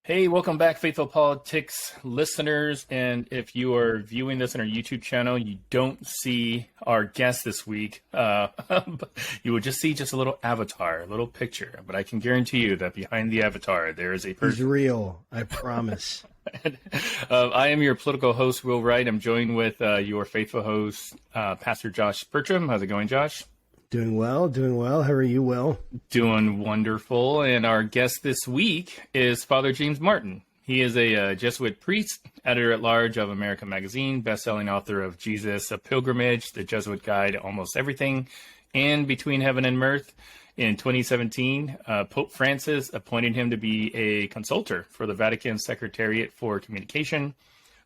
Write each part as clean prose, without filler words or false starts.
Hey, welcome back, Faithful Politics listeners. And if you are viewing this on our YouTube channel, you don't see our guest this week. You will just see just a little avatar, a little picture. But I can guarantee you that behind the avatar, there is a person. He's real, I promise. I am your political host, Will Wright. I'm joined with your faithful host, Pastor Josh Bertram. How's it going, Josh? Doing well, doing well. How are you, Will? Doing wonderful. And our guest this week is Father James Martin. He is a Jesuit priest, editor-at-large of American Magazine, best-selling author of Jesus, A Pilgrimage, The Jesuit Guide to Almost Everything, and Between Heaven and Mirth. In 2017, Pope Francis appointed him to be a consultor for the Vatican Secretariat for Communication.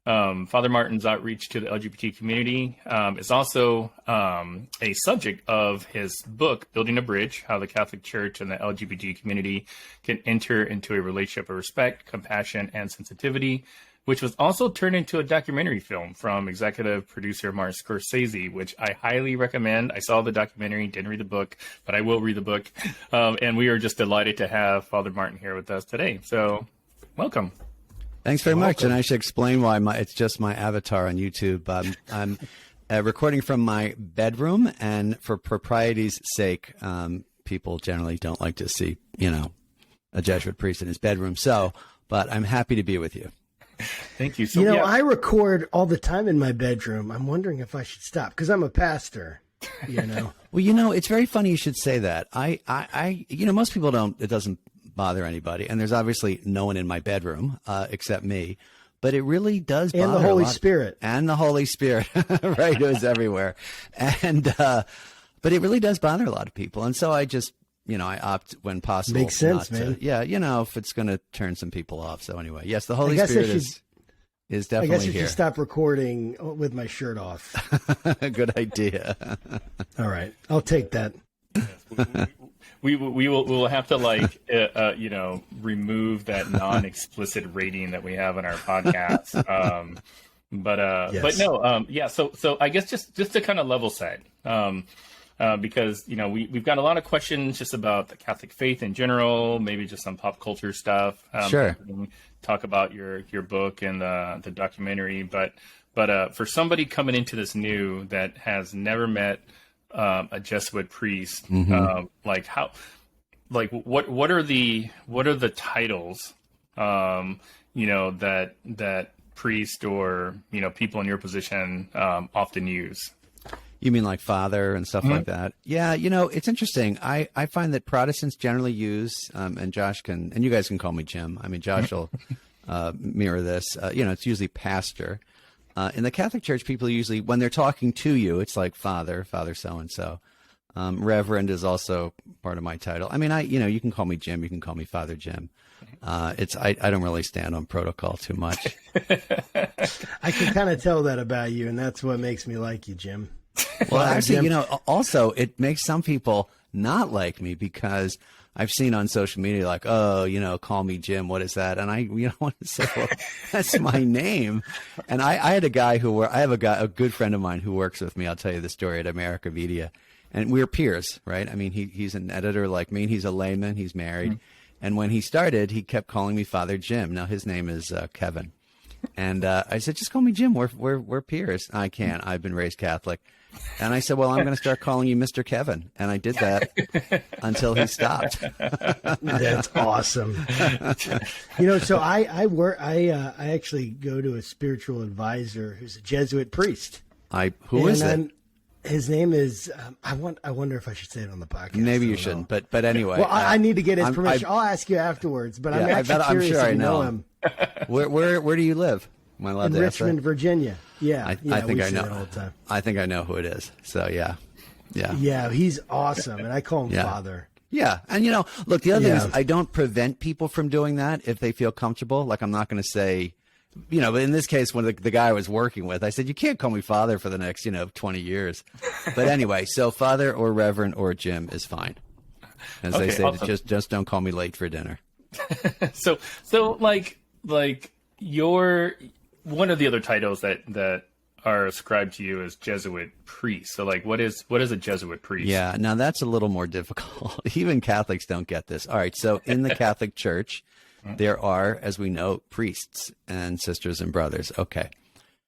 Father Martin's outreach to the LGBT community is also a subject of his book, Building a Bridge, How the Catholic Church and the LGBT Community Can Enter into a Relationship of Respect, Compassion, and Sensitivity, which was also turned into a documentary film from executive producer Martin Scorsese, which I highly recommend. I saw the documentary, didn't read the book, but I will read the book. And we are just delighted to have Father Martin here with us today. So welcome. Thanks very much. And I should explain why it's just my avatar on YouTube. I'm recording from my bedroom, and for propriety's sake, people generally don't like to see, a Jesuit priest in his bedroom. But I'm happy to be with you. Thank you. So, I record all the time in my bedroom. I'm wondering if I should stop because I'm a pastor, Well, it's very funny you should say that. I most people don't, it doesn't bother anybody. And there's obviously no one in my bedroom except me. But it really does bother and the Holy Spirit. And the Holy Spirit, right? It was everywhere. And but it really does bother a lot of people. And so I just, I opt when possible. Makes sense, man. If it's going to turn some people off. So anyway, yes, the Holy Spirit is definitely I guess you here. should stop recording with my shirt off. Good idea. All right. I'll take that. Yes, we will have to remove that non-explicit rating that we have in our podcast. Yes. But no, So I guess just to kind of level set, because we've got a lot of questions just about the Catholic faith in general, maybe just some pop culture stuff. Sure. Talk about your book and the documentary, but for somebody coming into this new that has never met a Jesuit priest, mm-hmm. What are the titles, that priest or people in your position often use? You mean like father and stuff mm-hmm. like that? Yeah, it's interesting. I find that Protestants generally use, and Josh and you guys can call me Jim. I mean, Josh will mirror this. It's usually pastor. In the Catholic Church, people usually, when they're talking to you, it's like father so-and-so. Reverend is also part of my title. I mean, you can call me Jim, you can call me Father Jim. I don't really stand on protocol too much. I can kind of tell that about you, and that's what makes me like you, Jim. Well, actually, also it makes some people not like me because I've seen on social media like, call me Jim. What is that? And I want to say, well, that's my name. And I had a guy a good friend of mine who works with me. I'll tell you the story at America Media, and we're peers, right? I mean, he's an editor like me, and he's a layman. He's married. Mm-hmm. And when he started, he kept calling me Father Jim. Now his name is Kevin. And I said, just call me Jim. We're peers. I can't. I've been raised Catholic. And I said, well, I'm going to start calling you Mr. Kevin. And I did that until he stopped. That's awesome. So I actually go to a spiritual advisor who's a Jesuit priest. Who is it? His name is, I wonder if I should say it on the podcast. Maybe you shouldn't, but anyway. Well, I need to get his permission. I'll ask you afterwards, but I'm actually curious I'm sure if you I know him. Where do you live? Am I allowed in to Richmond, ask that? Virginia. Yeah, I think I know. All the time. I think I know who it is. So yeah. Yeah, he's awesome, and I call him Father. Yeah, and look, the other thing is I don't prevent people from doing that if they feel comfortable. Like I'm not going to say, but in this case, when the guy I was working with, I said you can't call me Father for the next 20 years. But anyway, so Father or Reverend or Jim is fine. As they say, awesome. just don't call me late for dinner. So like your one of the other titles that are ascribed to you as Jesuit priest. So like, what is a Jesuit priest? Yeah, now that's a little more difficult. Even Catholics don't get this. All right, so in the Catholic Church, there are, as we know, priests and sisters and brothers. Okay.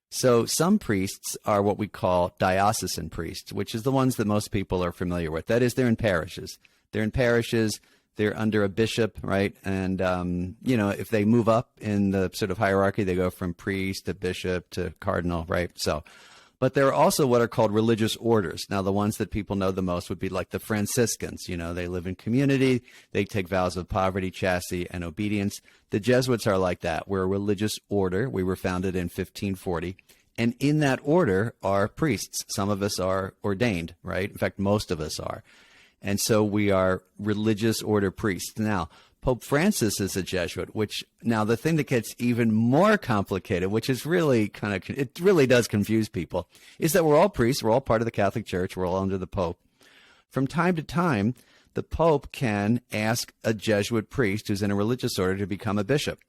So some priests are what we call diocesan priests, which is the ones that most people are familiar with. That is, they're in parishes. They're under a bishop, right? And, if they move up in the sort of hierarchy, they go from priest to bishop to cardinal, right? So, but there are also what are called religious orders. Now, the ones that people know the most would be like the Franciscans. They live in community. They take vows of poverty, chastity, and obedience. The Jesuits are like that. We're a religious order. We were founded in 1540. And in that order are priests. Some of us are ordained, right? In fact, most of us are. And so we are religious order priests. Now, Pope Francis is a Jesuit, which now the thing that gets even more complicated, which is really it really does confuse people, is that we're all priests. We're all part of the Catholic Church. We're all under the Pope. From time to time, the Pope can ask a Jesuit priest who's in a religious order to become a bishop.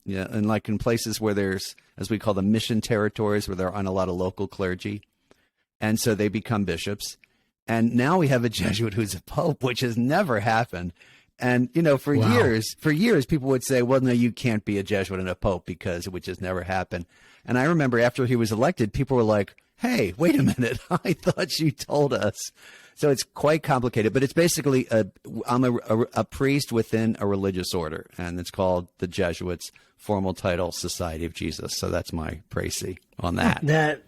Yeah, and like in places where there's, as we call them, mission territories, where there aren't a lot of local clergy. And so they become bishops. And now we have a Jesuit who's a pope, which has never happened. And, for years, people would say, well, no, you can't be a Jesuit and a pope because it would just never happen. And I remember after he was elected, people were like, hey, wait a minute. I thought you told us. So it's quite complicated, but it's basically I'm a priest within a religious order, and it's called the Jesuits' formal title, Society of Jesus. So that's my précis on that.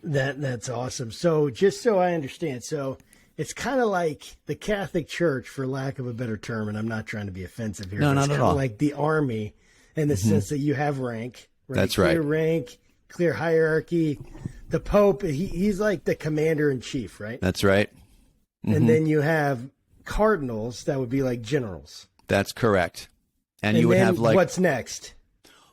That's awesome. So just so I understand, so it's kind of like the Catholic Church, for lack of a better term, and I'm not trying to be offensive here. No, not at all. Like the army in the sense that you have rank. That's right. Clear rank, clear hierarchy. The Pope, he's like the commander in chief, right? That's right. And then you have cardinals that would be like generals. That's correct. And you would have like, what's next?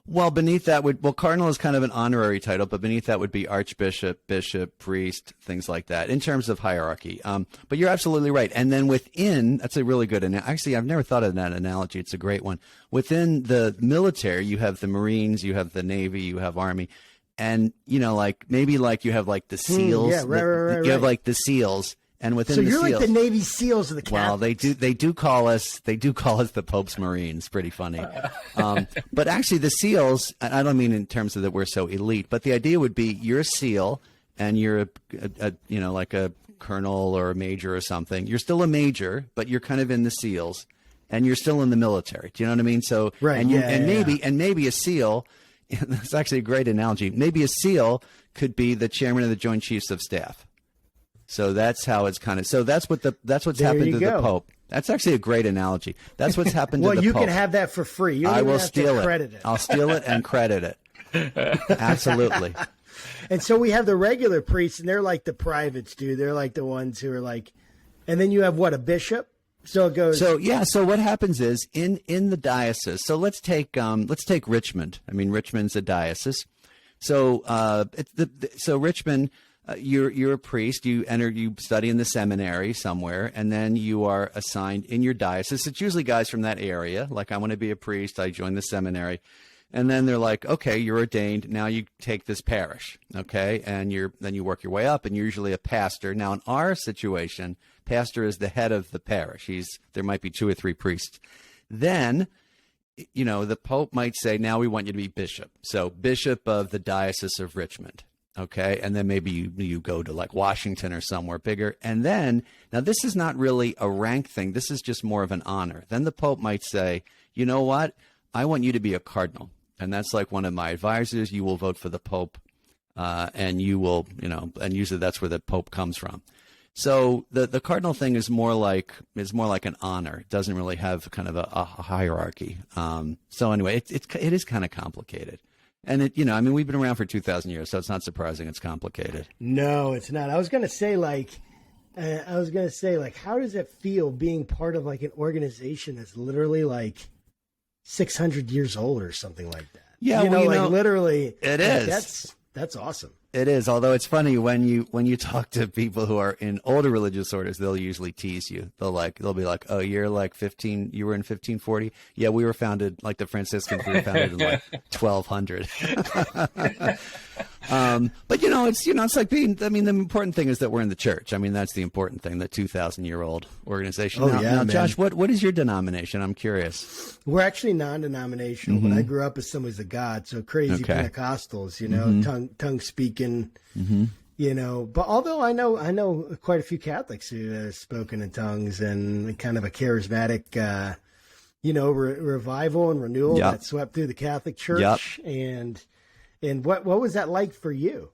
Well, beneath that cardinal is kind of an honorary title, but beneath that would be archbishop, bishop, priest, things like that in terms of hierarchy. But you're absolutely right. And then within, that's a really good, actually, I've never thought of that analogy. It's a great one. Within the military, you have the Marines, you have the Navy, you have Army. And, maybe like you have like the SEALs. Yeah, right. You have like the SEALs. And within so the you're SEALs, like the Navy SEALs of the Catholics. Well, they do call us the Pope's Marines. Pretty funny. But actually the SEALs, I don't mean in terms of that we're so elite, but the idea would be you're a SEAL and you're like a colonel or a major or something. You're still a major, but you're kind of in the SEALs and you're still in the military. Do you know what I mean? So, right. Maybe a SEAL, that's actually a great analogy. Maybe a SEAL could be the chairman of the Joint Chiefs of Staff. So that's how it's kind of. So that's what's happened to the Pope. That's actually a great analogy. That's what's happened to the Pope. Well, you can have that for free. You don't I will have steal to it. credit it. I'll steal it and credit it. Absolutely. And so we have the regular priests, and they're like the privates, dude. They're like the ones who are like, and then you have what, a bishop? So it goes. So yeah. So what happens is in the diocese. So let's take Richmond. I mean, Richmond's a diocese. So Richmond. You're a priest. You study in the seminary somewhere, and then you are assigned in your diocese. It's usually guys from that area. Like, I want to be a priest. I joined the seminary, and then they're like, okay, you're ordained. Now you take this parish, okay, and then you work your way up, and you're usually a pastor. Now in our situation, pastor is the head of the parish. There might be 2 or 3 priests. Then, the Pope might say, now we want you to be bishop. So bishop of the Diocese of Richmond. Okay. And then maybe you go to like Washington or somewhere bigger. And then, now this is not really a rank thing. This is just more of an honor. Then the Pope might say, you know what? I want you to be a cardinal. And that's like one of my advisors. You will vote for the Pope. And you will, and usually that's where the Pope comes from. So the cardinal thing is more like an honor. It doesn't really have kind of a hierarchy. So anyway, it is kind of complicated. And we've been around for 2,000 years, so it's not surprising it's complicated. No, it's not. I was going to say, how does it feel being part of like an organization that's literally like 600 years old or something like that? Yeah, literally. It is. That's awesome. It is, although it's funny when you talk to people who are in older religious orders, they'll usually tease you. They'll be like, "Oh, you're like 15. You were in 1540. Yeah, we were founded like the Franciscans. We were founded in like 1200." But it's like being. I mean, the important thing is that we're in the church. I mean, that's the important thing. The 2,000-year-old organization. Oh, now, man. Josh, what is your denomination? I'm curious. We're actually non-denominational, but I grew up as Assemblies of God, so crazy Pentecostals, tongue speaking, But although I know quite a few Catholics who have spoken in tongues and kind of a charismatic, revival and renewal that swept through the Catholic Church. And what was that like for you?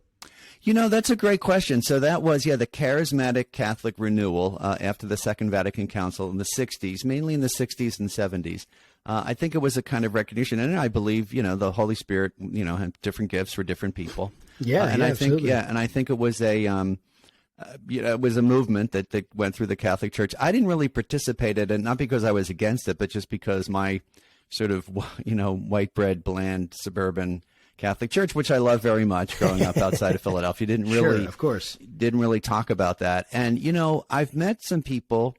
That's a great question. So that was, the charismatic Catholic renewal after the Second Vatican Council in the 60s, mainly in the 60s and 70s. I think it was a kind of recognition, and I believe, the Holy Spirit, had different gifts for different people. Absolutely. And I think it was it was a movement that went through the Catholic Church. I didn't really participate in it, not because I was against it, but just because my sort of, white bread, bland, suburban Catholic Church, which I love very much, growing up outside of Philadelphia, didn't really talk about that. And I've met some people,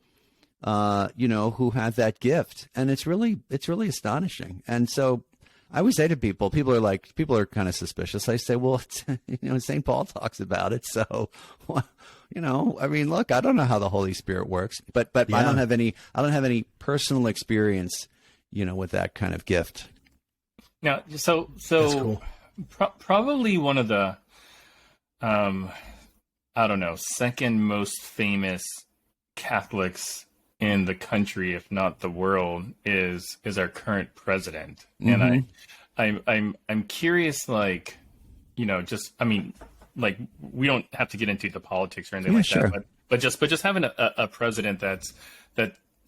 who have that gift, and it's really astonishing. And so I would say to people are kind of suspicious. I say, well, St. Paul talks about it, so I mean, look, I don't know how the Holy Spirit works, but I don't have any personal experience, with that kind of gift. Now, so That's cool. Probably one of the, second most famous Catholics in the country, if not the world, is our current president. And I'm curious, we don't have to get into the politics or anything that, but just having a president that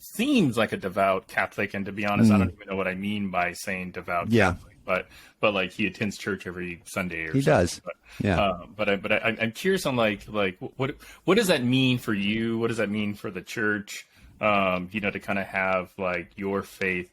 seems like a devout Catholic, and to be honest, I don't even know what I mean by saying devout Catholic, but like he attends church every Sunday or he does. But I'm curious on what does that mean for you? What does that mean for the church? To kind of have like your faith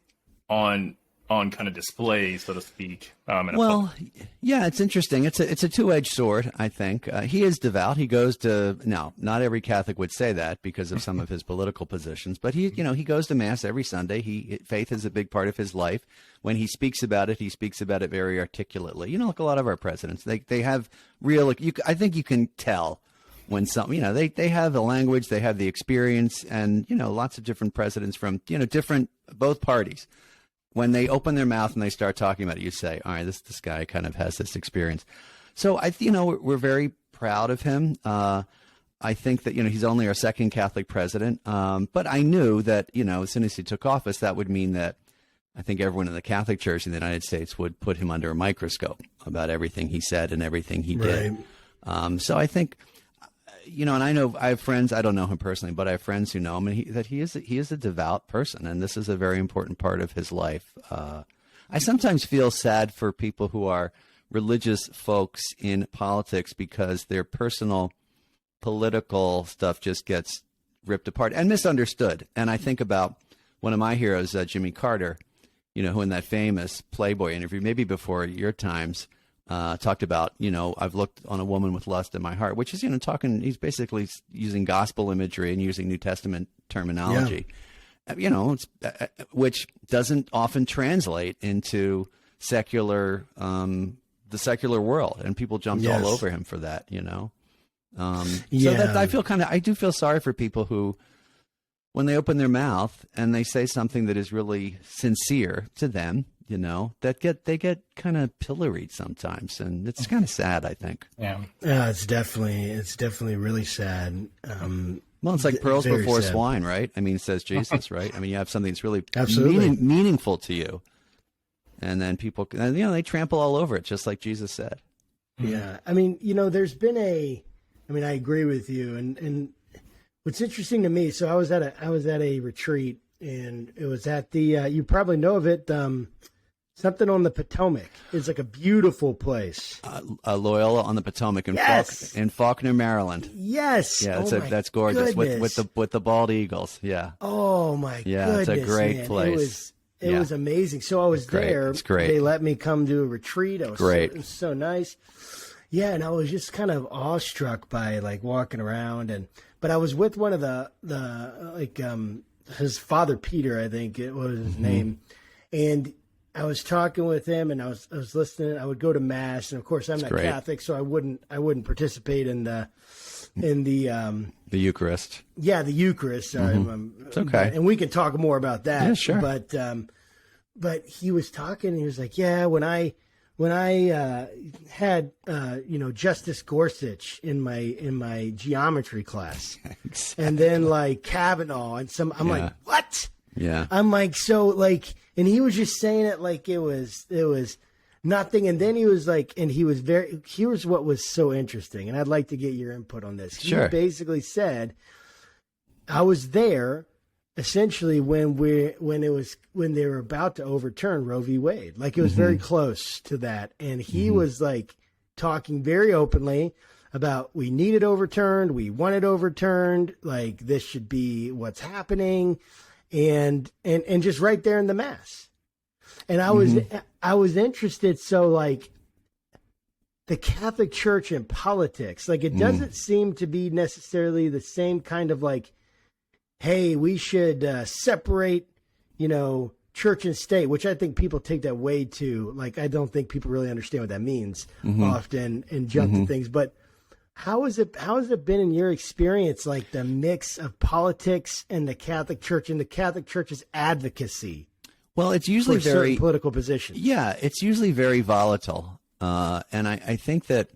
on kind of display, so to speak. It's interesting. It's a two-edged sword, I think. He is devout. He goes to, now, not every Catholic would say that because of some of his political positions, but he goes to Mass every Sunday. Faith is a big part of his life. When he speaks about it, he speaks about it very articulately. Like a lot of our presidents, they have real, I think you can tell when they have the language, they have the experience, and, lots of different presidents from, different, both parties. When they open their mouth and they start talking about it, you say, all right, this guy kind of has this experience. So we're very proud of him. I think that, he's only our second Catholic president. But I knew that, as soon as he took office, that would mean that I think everyone in the Catholic Church in the United States would put him under a microscope about everything he said and everything he did. So I think, and I know I have friends, I don't know him personally, but I have friends who know him, and he is a devout person, and this is a very important part of his life. I sometimes feel sad for people who are religious folks in politics because their personal political stuff just gets ripped apart and misunderstood. And I think about one of my heroes, Jimmy Carter, who in that famous Playboy interview, maybe before your times, talked about, I've looked on a woman with lust in my heart, which is, he's basically using gospel imagery and using New Testament terminology, which doesn't often translate into secular, the secular world. And people jumped all over him for that, So that I do feel sorry for people who, when they open their mouth and they say something that is really sincere to them, they get kind of pilloried sometimes, and it's kind of sad, I think. Yeah, it's definitely really sad. Well, it's like pearls before swine, right? I mean, says Jesus, right? I mean, you have something that's really meaningful to you, and then people, they trample all over it, just like Jesus said. Yeah, I mean, there's been I agree with you, and what's interesting to me. So I was at a retreat, and it was at the you probably know of it. Something on the Potomac. It's like a beautiful place. Loyola on the Potomac in Faulkner, Maryland. Yes. Yeah, that's gorgeous with the bald eagles. Yeah. Oh my goodness. Yeah, it's a great place. It was amazing. So I was there. It's great. They let me come to a retreat. It was so nice. Yeah, and I was just kind of awestruck by like walking around, but I was with one of the his father Peter, I think it was his name, and I was talking with him, and I was listening. I would go to mass, and of course I'm not Catholic, so I wouldn't participate in the Eucharist. Yeah, the Eucharist. It's okay, and we can talk more about that. Yeah, sure. But he was talking. And he was like, "Yeah, when I had Justice Gorsuch in my geometry class, exactly. And then like Kavanaugh and some, I'm like, what? Yeah, I'm like, so like, and he was just saying it like it was nothing. And then he was like, and he was here's what was so interesting, and I'd like to get your input on this. Sure. He basically said, I was there essentially when they were about to overturn Roe v. Wade. Like it was very close to that. And he was like talking very openly about we need it overturned, we want it overturned, like this should be what's happening, and just right there in the mass. And I was interested, so like the Catholic Church and politics, like it doesn't seem to be necessarily the same kind of like, hey, we should separate, church and state, which I think people take that way too. Like, I don't think people really understand what that means often and jump to things. But how has it been in your experience, like the mix of politics and the Catholic Church and the Catholic Church's advocacy? Well, it's usually for very political positions. Yeah, it's usually very volatile. And I think that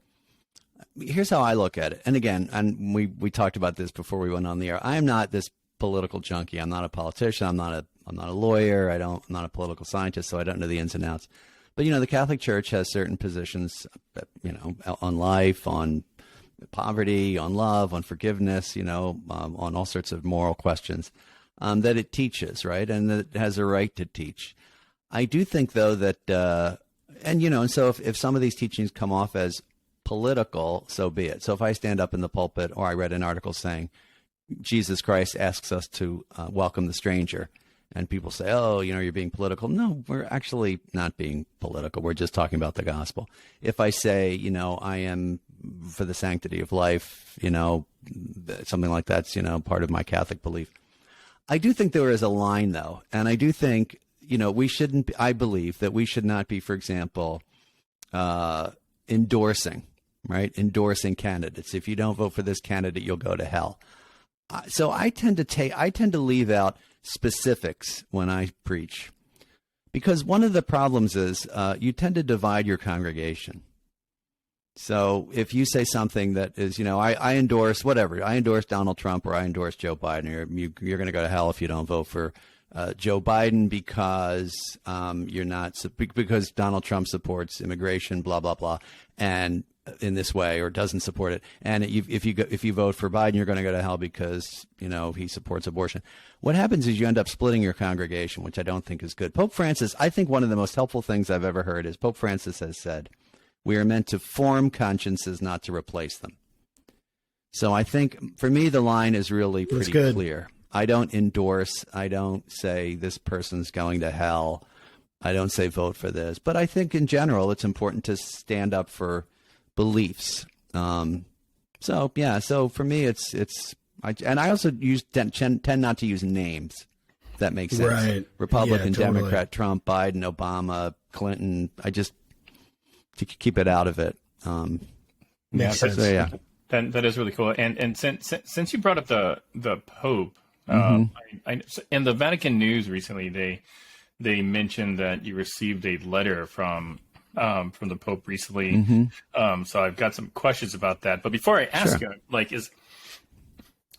here's how I look at it. And again, and we talked about this before we went on the air. I am not this political junkie. I'm not a politician. I'm not a lawyer. I'm not a political scientist, so I don't know the ins and outs. But the Catholic Church has certain positions, on life, on poverty, on love, on forgiveness, on all sorts of moral questions that it teaches, right, and that it has a right to teach. I do think, though, that and so if some of these teachings come off as political, so be it. So if I stand up in the pulpit, or I read an article saying Jesus Christ asks us to welcome the stranger, and people say, oh, you're being political. No, we're actually not being political. We're just talking about the gospel. If I say, I am for the sanctity of life, something like that's, part of my Catholic belief. I do think there is a line, though. And I do think, we shouldn't, I believe that we should not be, for example, endorsing candidates. If you don't vote for this candidate, you'll go to hell. So I tend to leave out specifics when I preach, because one of the problems is you tend to divide your congregation. So if you say something that is, I endorse whatever, I endorse Donald Trump, or I endorse Joe Biden, or you're going to go to hell if you don't vote for Joe Biden because because Donald Trump supports immigration, blah blah blah, and in this way, or doesn't support it. And if you vote for Biden, you're going to go to hell because he supports abortion. What happens is you end up splitting your congregation, which I don't think is good. Pope Francis, I think one of the most helpful things I've ever heard is Pope Francis has said, we are meant to form consciences, not to replace them. So I think for me, the line is really pretty clear. I don't endorse. I don't say this person's going to hell. I don't say vote for this. But I think in general, it's important to stand up for beliefs. So for me, I also tend not to use names. If that makes sense. Right. Republican, Yeah, totally. Democrat, Trump, Biden, Obama, Clinton. I just keep it out of it. Makes sense. So, yeah. That is really cool. And since you brought up the Pope, in the Vatican News recently, they mentioned that you received a letter from the Pope recently. So I've got some questions about that. But before I ask you,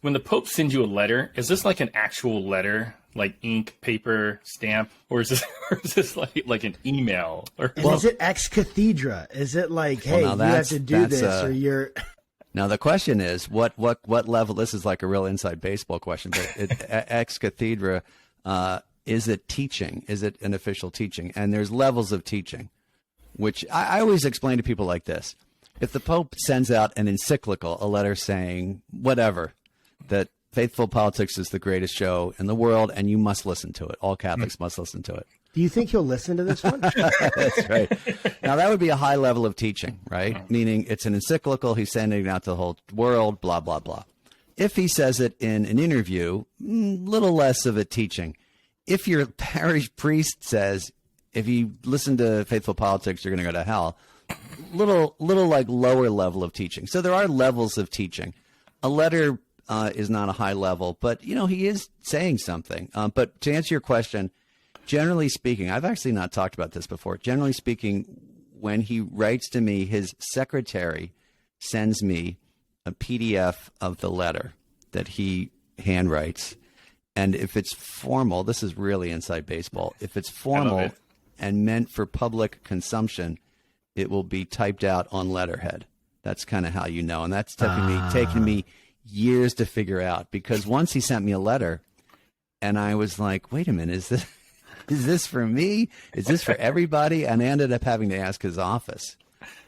when the Pope sends you a letter, is this like an actual letter, like ink, paper, stamp, or is this like an email? Is it ex cathedra? Is it like, hey, you have to do this, or you're? Now the question is, what level? This is like a real inside baseball question, but ex cathedra, is it teaching? Is it an official teaching? And there's levels of teaching, which I always explain to people like this. If the Pope sends out an encyclical, a letter saying whatever, that faithful politics is the greatest show in the world and you must listen to it, all Catholics must listen to it. Do you think he'll listen to this one? That's right. Now, that would be a high level of teaching, right? Meaning it's an encyclical. He's sending it out to the whole world, blah, blah, blah. If he says it in an interview, little less of a teaching. If your parish priest says, if you listen to Faithful Politics, you're going to go to hell, little like lower level of teaching. So there are levels of teaching. A letter is not a high level, but, he is saying something. But to answer your question, generally speaking, I've actually not talked about this before. Generally speaking, when he writes to me, his secretary sends me a PDF of the letter that he handwrites. And if it's formal, this is really inside baseball. If it's formal and meant for public consumption, it will be typed out on letterhead. That's kind of how you know. And that's taken me years to figure out, because once he sent me a letter and I was like, wait a minute, is this for me? Is this for everybody? And I ended up having to ask his office.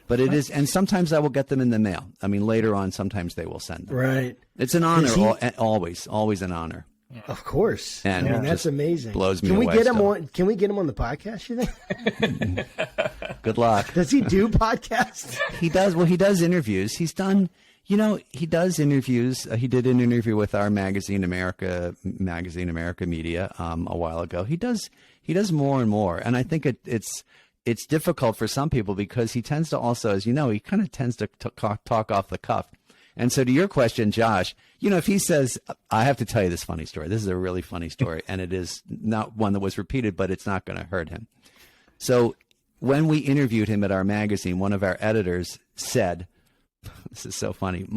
But it is, and sometimes I will get them in the mail. I mean, later on, sometimes they will send them. Right. It's an honor, always an honor. Of course. And that's amazing. Blows me Can we away get him still. on? Can we get him on the podcast? You think? Good luck. Does he do podcasts? He does. Well, he does interviews. He's done. He does interviews. He did an interview with our magazine America Media a while ago. He does more and more, and I think it's difficult for some people because he tends to also, as you know, he kind of tends to talk off the cuff. And so to your question, Josh, if he says, I have to tell you this funny story. This is a really funny story, and it is not one that was repeated, but it's not going to hurt him. So when we interviewed him at our magazine, one of our editors said, this is so funny,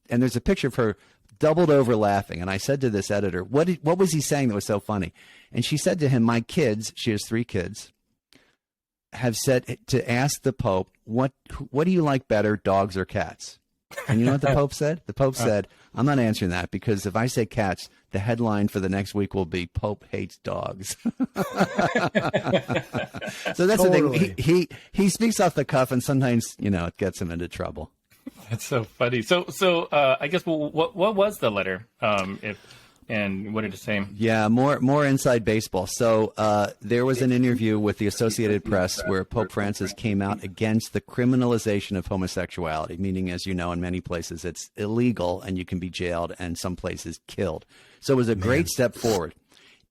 and there's a picture of her doubled over laughing. And I said to this editor, what was he saying that was so funny? And she said to him, my kids, she has 3 kids, have said to ask the Pope, what do you like better, dogs or cats? And you know what the Pope said? The Pope said, I'm not answering that, because if I say cats, the headline for the next week will be Pope hates dogs. So that's Totally. the thing. He speaks off the cuff, and sometimes, it gets him into trouble. That's so funny. So I guess what was the letter? And what did it say? Yeah, more inside baseball. So there was an interview with the Associated Press where Pope Francis came out against the criminalization of homosexuality, meaning, as you know, in many places it's illegal and you can be jailed and some places killed. So it was a great step forward.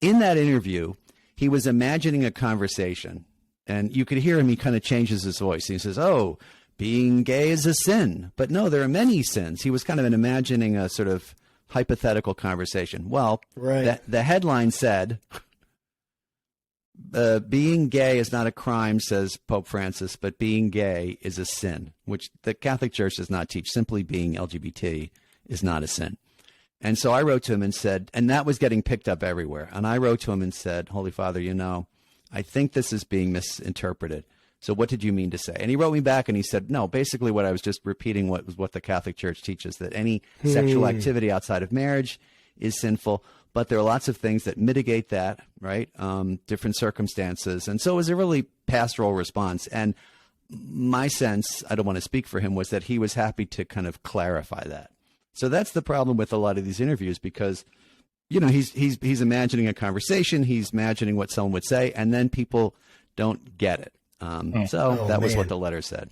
In that interview, he was imagining a conversation, and you could hear him. He kind of changes his voice. He says, oh, being gay is a sin. But no, there are many sins. He was kind of imagining a sort of hypothetical conversation. Well, Right. the headline said, being gay is not a crime, says Pope Francis, but being gay is a sin, which the Catholic Church does not teach. Simply being LGBT is not a sin. And so I wrote to him and said, and that was getting picked up everywhere. And I wrote to him and said, Holy Father, I think this is being misinterpreted. So what did you mean to say? And he wrote me back and he said, no, basically what I was just repeating what the Catholic Church teaches, that any sexual activity outside of marriage is sinful, but there are lots of things that mitigate that, right? Different circumstances. And so it was a really pastoral response. And my sense, I don't want to speak for him, was that he was happy to kind of clarify that. So that's the problem with a lot of these interviews, because, he's imagining a conversation, he's imagining what someone would say, and then people don't get it. That was what the letter said.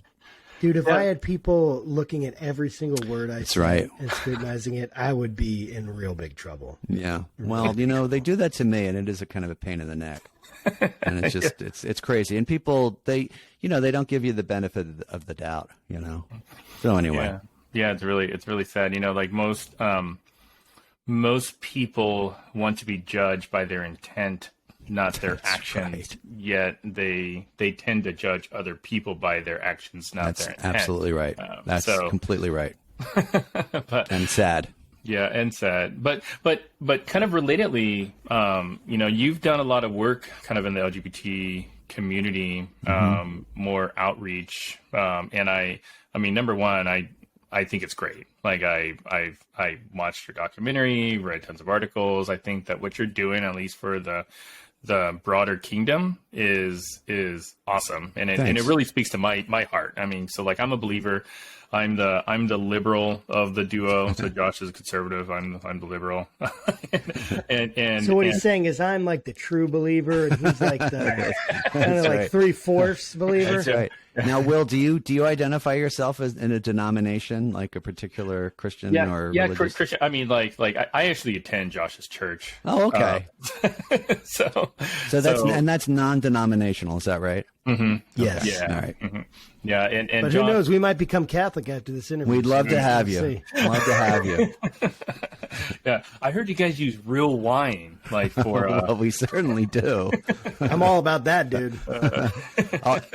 Dude, if I had people looking at every single word I said right. and scrutinizing it, I would be in real big trouble. Yeah. Well, they do that to me, and it is a kind of a pain in the neck. And it's just, it's crazy. And people, they don't give you the benefit of the doubt, So anyway. Yeah, it's really sad. Like most people want to be judged by their intent, not their actions. Right. Yet they tend to judge other people by their actions, not their intent. Absolutely right. That's completely right. And sad. Yeah, and sad. But kind of relatedly, you've done a lot of work kind of in the LGBT community, more outreach. And I mean, number one, I think it's great. Like I watched your documentary, read tons of articles. I think that what you're doing, at least for the the broader kingdom is awesome, and it Thanks. really speaks to my heart. I mean, so like I'm a believer. I'm the liberal of the duo. So Josh is a conservative. I'm the liberal. and so what he's saying is I'm like the true believer, and he's like the kind of like 3/4 believer. That's right. Now, Will, do you identify yourself as in a denomination, like a particular Christian or religious? Christian. I mean, like I actually attend Josh's church. Oh, okay. So that's non-denominational. Is that right? Mm-hmm. Yes. Yeah. All right. Mm-hmm. Yeah. And but Josh, who knows? We might become Catholic after this interview. We'd love to have you. Love to have you. Yeah, I heard you guys use real wine, like for. Well, we certainly do. I'm all about that, dude.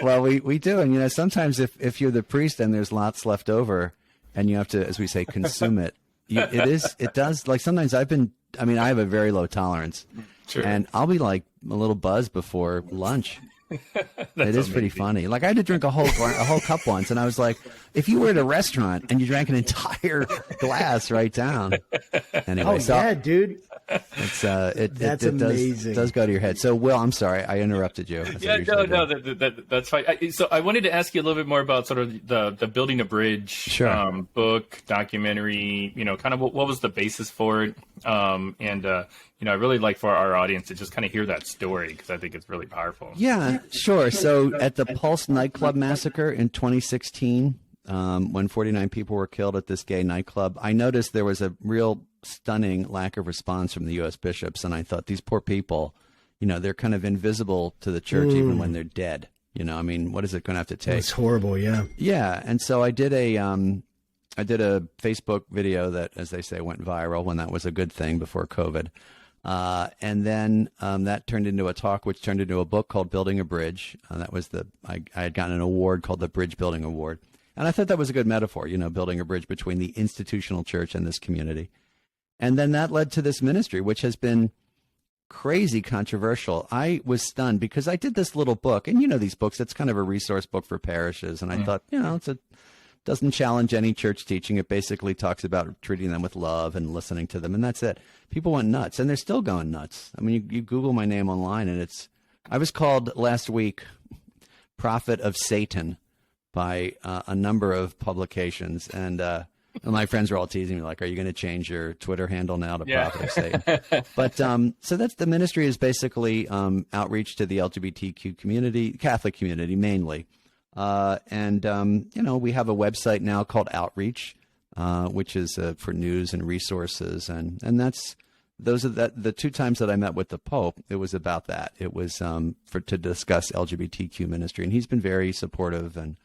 Well, we do, and sometimes if you're the priest and there's lots left over, and you have to, as we say, consume it. It does. Like sometimes I have a very low tolerance, Sure. and I'll be like a little buzzed before lunch. It is pretty funny. Like I had to drink a whole cup once, and I was like, if you were at a restaurant and you drank an entire glass right down. Anyway, yeah, dude. It's That's amazing. Does go to your head. So, Will, I'm sorry I interrupted you. That's fine. So I wanted to ask you a little bit more about sort of the Building a Bridge book, documentary. Kind of what was the basis for it, I really like for our audience to just kind of hear that story because I think it's really powerful. Yeah, sure. So at the Pulse nightclub massacre in 2016, when 49 people were killed at this gay nightclub, I noticed there was a real stunning lack of response from the U.S. bishops. And I thought, these poor people, they're kind of invisible to the church even when they're dead. What is it going to have to take? It's horrible, yeah. Yeah. And so I did a Facebook video that, as they say, went viral when that was a good thing before COVID. And then that turned into a talk, which turned into a book called Building a Bridge. That was I had gotten an award called the Bridge Building Award. And I thought that was a good metaphor, building a bridge between the institutional church and this community. And then that led to this ministry, which has been crazy controversial. I was stunned because I did this little book, and these books, it's kind of a resource book for parishes. And I thought, doesn't challenge any church teaching. It basically talks about treating them with love and listening to them, and that's it. People went nuts, and they're still going nuts. I mean, you Google my name online, and I was called last week Prophet of Satan by a number of publications, and my friends were all teasing me like, "Are you going to change your Twitter handle now to Prophet of Satan?" But so that's the ministry is basically outreach to the LGBTQ community, Catholic community mainly. We have a website now called Outreach, which is for news and resources. And those are the two times that I met with the Pope. It was about that. It was to discuss LGBTQ ministry. And he's been very supportive. And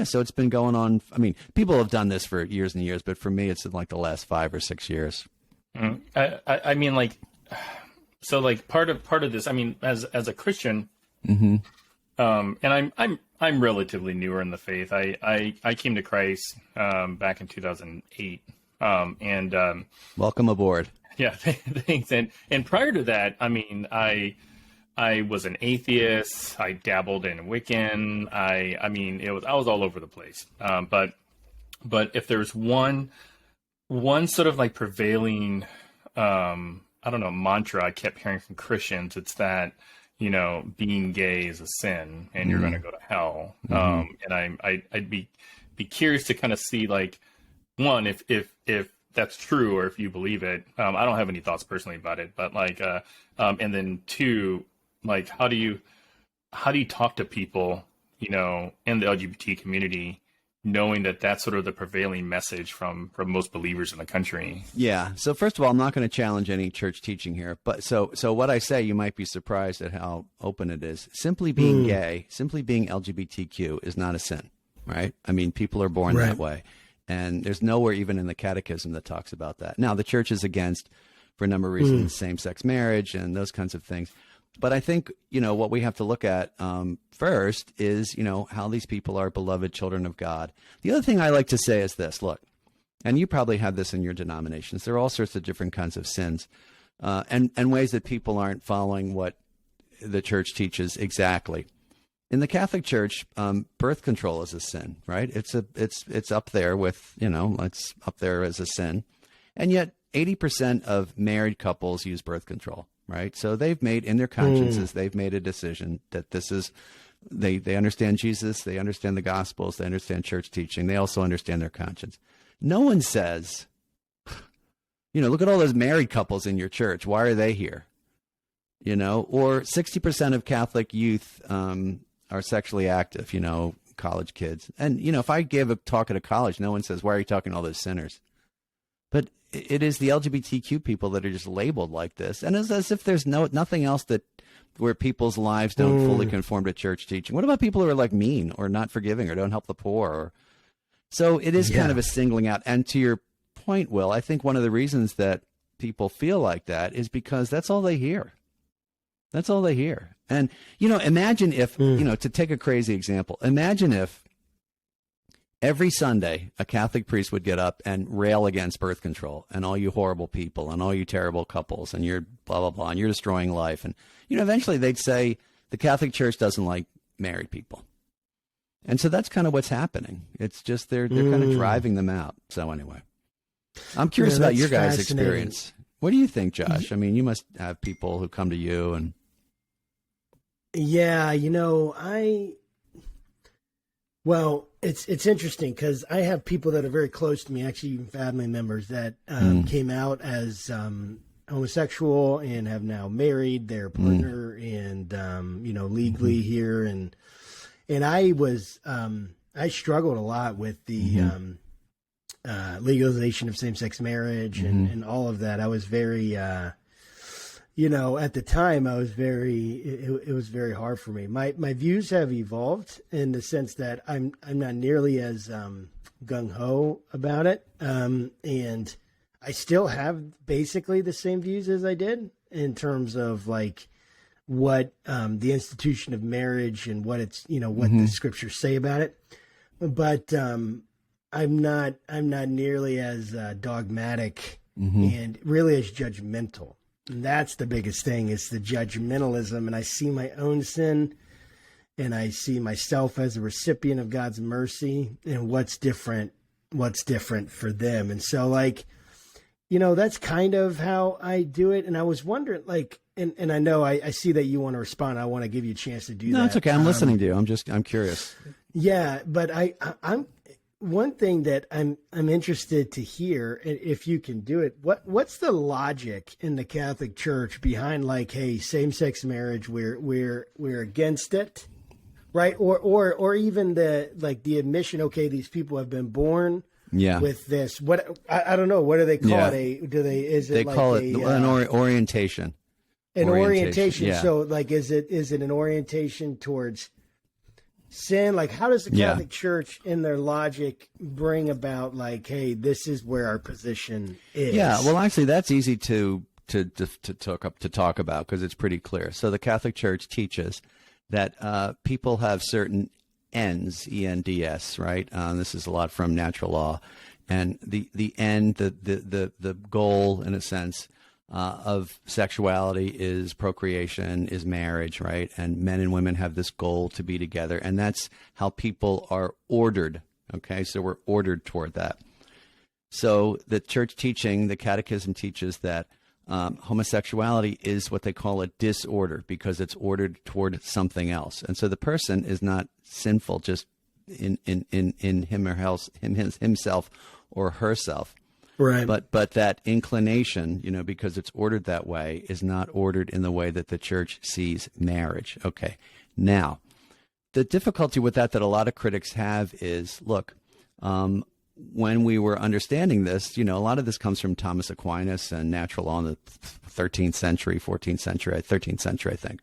so it's been going on. I mean, people have done this for years and years, but for me, it's in like the last 5 or 6 years. I mean, like, so like part of this, I mean, as a Christian, mm-hmm. And I'm relatively newer in the faith. I came to Christ back in 2008. Welcome aboard. Yeah, thanks. And prior to that, I mean, I was an atheist. I dabbled in Wiccan. I was all over the place. But if there's one sort of like prevailing mantra I kept hearing from Christians, it's that being gay is a sin and you're going to go to hell. And I'd be curious to kind of see, like, one, if that's true or if you believe it. I don't have any thoughts personally about it, but like, and then two, like, how do you talk to people, in the LGBT community, knowing that that's sort of the prevailing message from most believers in the country? Yeah. So first of all, I'm not going to challenge any church teaching here, but so what I say, you might be surprised at how open it is. Simply being gay, simply being LGBTQ is not a sin, right? I mean, people are born that way, and there's nowhere even in the catechism that talks about that. Now, the church is against, for a number of reasons, same-sex marriage and those kinds of things. But I think, what we have to look at first is, how these people are beloved children of God. The other thing I like to say is this, look, and you probably have this in your denominations. There are all sorts of different kinds of sins and ways that people aren't following what the church teaches exactly. In the Catholic Church, birth control is a sin, right? It's up there with, it's up there as a sin. And yet 80% of married couples use birth control. right? So they've made in their consciences, they've made a decision that this is, they understand Jesus, they understand the Gospels, they understand church teaching, they also understand their conscience. No one says, look at all those married couples in your church. Why are they here? Or 60% of Catholic youth are sexually active, college kids. And, if I gave a talk at a college, no one says, why are you talking to all those sinners? But it is the LGBTQ people that are just labeled like this. And it's as if there's nothing else where people's lives don't fully conform to church teaching. What about people who are like mean or not forgiving or don't help the poor? So it is kind of a singling out. And to your point, Will, I think one of the reasons that people feel like that is because that's all they hear. That's all they hear. And, imagine if, to take a crazy example, imagine if every Sunday a Catholic priest would get up and rail against birth control and all you horrible people and all you terrible couples and you're blah, blah, blah, and you're destroying life. And, eventually they'd say the Catholic Church doesn't like married people. And so that's kind of what's happening. It's just they're kind of driving them out. So anyway, I'm curious about your guys' experience. What do you think, Josh? I mean, you must have people who come to you and. Yeah, well, it's interesting because I have people that are very close to me, actually even family members that came out as homosexual and have now married their partner and, legally here. And I was, I struggled a lot with the legalization of same-sex marriage and all of that. I was very, at the time I was it was very hard for me. My views have evolved in the sense that I'm not nearly as gung-ho about it. And I still have basically the same views as I did in terms of like what the institution of marriage and what it's, what the scriptures say about it. But I'm not nearly as dogmatic and really as judgmental. And that's the biggest thing is the judgmentalism. And I see my own sin and I see myself as a recipient of God's mercy and what's different for them. And so that's kind of how I do it. And I was wondering and I know I see that you want to respond. I want to give you a chance to do that. No, it's okay. I'm listening to you. I'm curious. Yeah, but I'm one thing that I'm interested to hear, if you can do it. What's the logic in the Catholic Church behind hey, same-sex marriage? We're against it, right? Or even the admission. Okay, these people have been born. Yeah. With this, what I don't know. What do they call it? They call it an orientation. An orientation. Yeah. So is it an orientation towards sin? How does the Catholic Church in their logic bring about hey, this is where our position is? Yeah, well actually that's easy to talk about because it's pretty clear. So the Catholic Church teaches that people have certain ends, ENDS, right? This is a lot from natural law, and the end, the goal in a sense of sexuality is procreation, is marriage, right? And men and women have this goal to be together, and that's how people are ordered. Okay, so we're ordered toward that. So the church teaching, the catechism teaches that homosexuality is what they call a disorder because it's ordered toward something else. And so the person is not sinful just in him or himself or herself. Right. But that inclination, because it's ordered that way, is not ordered in the way that the church sees marriage. Okay. Now, the difficulty with that a lot of critics have is, look, when we were understanding this, a lot of this comes from Thomas Aquinas and natural law in the 13th century, 14th century, 13th century, I think.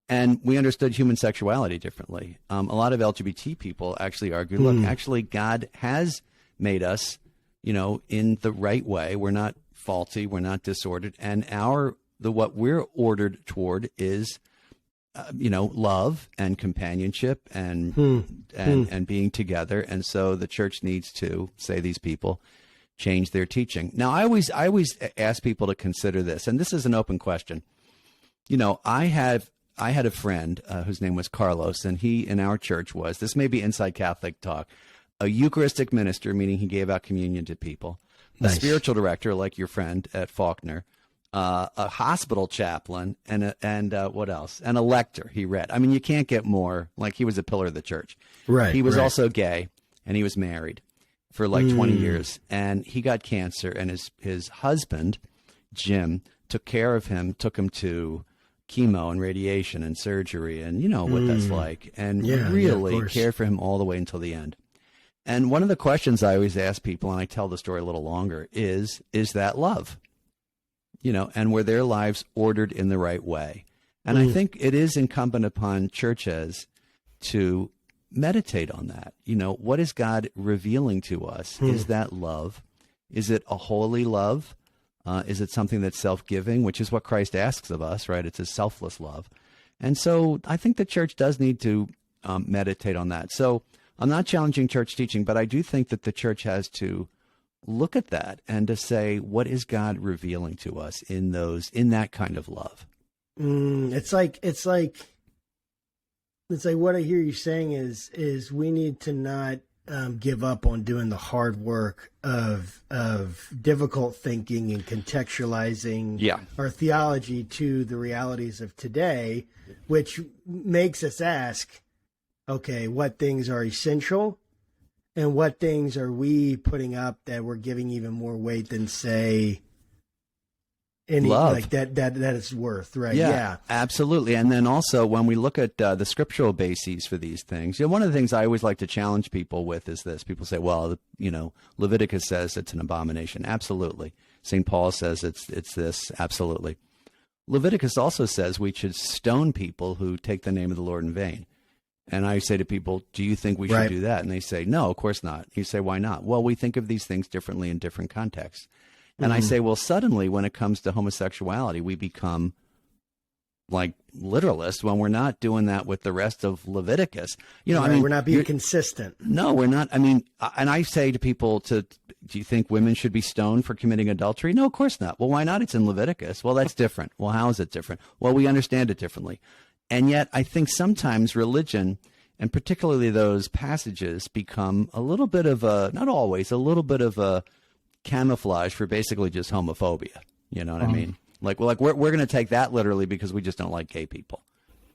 And we understood human sexuality differently. A lot of LGBT people actually argue, look, actually God has made us, in the right way. We're not faulty. We're not disordered. And what we're ordered toward is, love and companionship and being together. And so the church needs to, say these people, change their teaching. Now, I always ask people to consider this, and this is an open question. I had a friend whose name was Carlos, and he in our church was, this may be inside Catholic talk, a Eucharistic minister, meaning he gave out communion to people, a spiritual director like your friend at Faulkner, a hospital chaplain, and what else? And a lector. He read. I mean, you can't get more. Like, he was a pillar of the church. Right. He was also gay, and he was married for like 20 years, and he got cancer, and his husband, Jim, took care of him, took him to chemo and radiation and surgery, and you know what that's like, and really cared for him all the way until the end. And one of the questions I always ask people, and I tell the story a little longer, is that love? You know, and were their lives ordered in the right way? And I think it is incumbent upon churches to meditate on that. You know, what is God revealing to us? Is that love? Is it a holy love? Is it something that's self-giving, which is what Christ asks of us, right? It's a selfless love. And so I think the church does need to meditate on that. So I'm not challenging church teaching, but I do think that the church has to look at that and to say, what is God revealing to us in that kind of love? It's like what I hear you saying is we need to not give up on doing the hard work of difficult thinking and contextualizing our theology to the realities of today, which makes us ask, okay, what things are essential and what things are we putting up that we're giving even more weight than, say, any love, like that it's worth, right? Yeah, absolutely. And then also when we look at the scriptural bases for these things, you know, one of the things I always like to challenge people with is this. People say, well, you know, Leviticus says it's an abomination. Absolutely. St. Paul says it's this. Absolutely. Leviticus also says we should stone people who take the name of the Lord in vain. And I say to people, do you think we should do that? And they say, no, of course not. You say, why not? Well, we think of these things differently in different contexts. And I say, well, suddenly when it comes to homosexuality, we become like literalists when we're not doing that with the rest of Leviticus. You know, I mean, we're not being consistent. No, we're not. I mean, and I say to people, do you think women should be stoned for committing adultery? No, of course not. Well, why not? It's in Leviticus. Well, that's different. Well, how is it different? Well, we understand it differently. And yet I think sometimes religion, and particularly those passages, become a little bit of a, not always, a little bit of a camouflage for basically just homophobia. You know what I mean? Like, well, like we're going to take that literally because we just don't like gay people.